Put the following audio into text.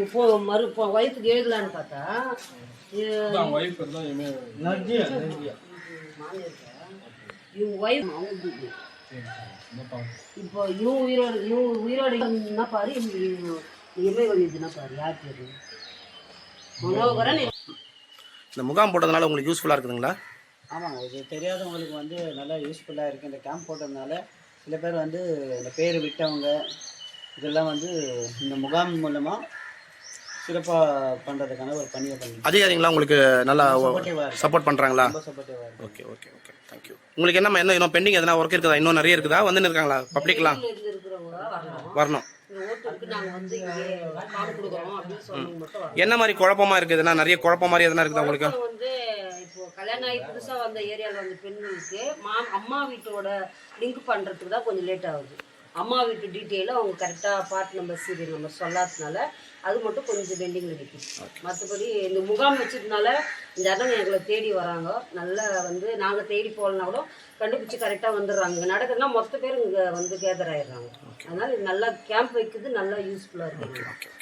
இப்போ வயிற்றுக்கு எழுதலான்னு பார்த்தா இவங்க வயசு அவங்களுக்கு இப்போ இவங்க உயிரோடு என்ன பாரு எம்ஏ பண்ணிதுன்னா பாரு யார் பேரு மனோகரன். இந்த முகாம் போட்டதுனால உங்களுக்கு யூஸ்ஃபுல்லாக இருக்குதுங்களா? ஆமாங்க, இது தெரியாதவங்களுக்கு வந்து நல்லா யூஸ்ஃபுல்லாக இருக்குது. இந்த கேம்ப் போட்டதுனால சில பேர் வந்து இந்த பேர் விட்டவங்க இதெல்லாம் வந்து இந்த முகாம் மூலமாக சிறப்பாக பண்ணுறதுக்கான ஒரு பணியை பண்ணி அதிகாரிங்களா உங்களுக்கு நல்லா சப்போர்ட் பண்ணுறாங்களா? ரொம்ப சப்போர்ட்டிவாக இருக்குது. Okay okay okay thank you. உங்களுக்கு என்ன இன்னும் பெண்டிங் எதனா ஒர்க் இருக்குதா? இன்னும் நிறைய இருக்குதா? வந்துன்னு இருக்காங்களா பப்ளிக்லாம்? வரணும். என்ன மாதிரி குழப்பமா இருக்குதுன்னா நிறைய குழப்பம் மாதிரி எதனா இருக்குதா உங்களுக்கு? வந்து இப்போ கல்யாணம் ஆகி புதுசா வந்த ஏரியாவில் வந்து பெண்களுக்கு அம்மா வீட்டோட லிங்க் பண்றதுக்கு தான் கொஞ்சம் லேட் ஆகுது. அம்மா வீட்டு டீட்டெயிலை அவங்க கரெக்டாக பார்ட் நம்பர் சீரியல் நம்பர் சொல்லாததுனால அது மட்டும் கொஞ்சம் பெண்டிங்கில் நிற்கிது. மற்றபடி இந்த முகாம் வச்சதுனால இந்த இடம் எங்களை தேடி வராங்க. நல்லா வந்து நாங்கள் தேடி போகலன்னா கூட கண்டுபிடிச்சி கரெக்டாக வந்துடுறாங்க. இங்கே நடக்கிறதுனா மொத்த பேர் இங்கே வந்து கேதர் ஆகிடுறாங்க. அதனால் இது நல்லா கேம்ப் வைக்கிறது நல்லா யூஸ்ஃபுல்லாக இருக்குது.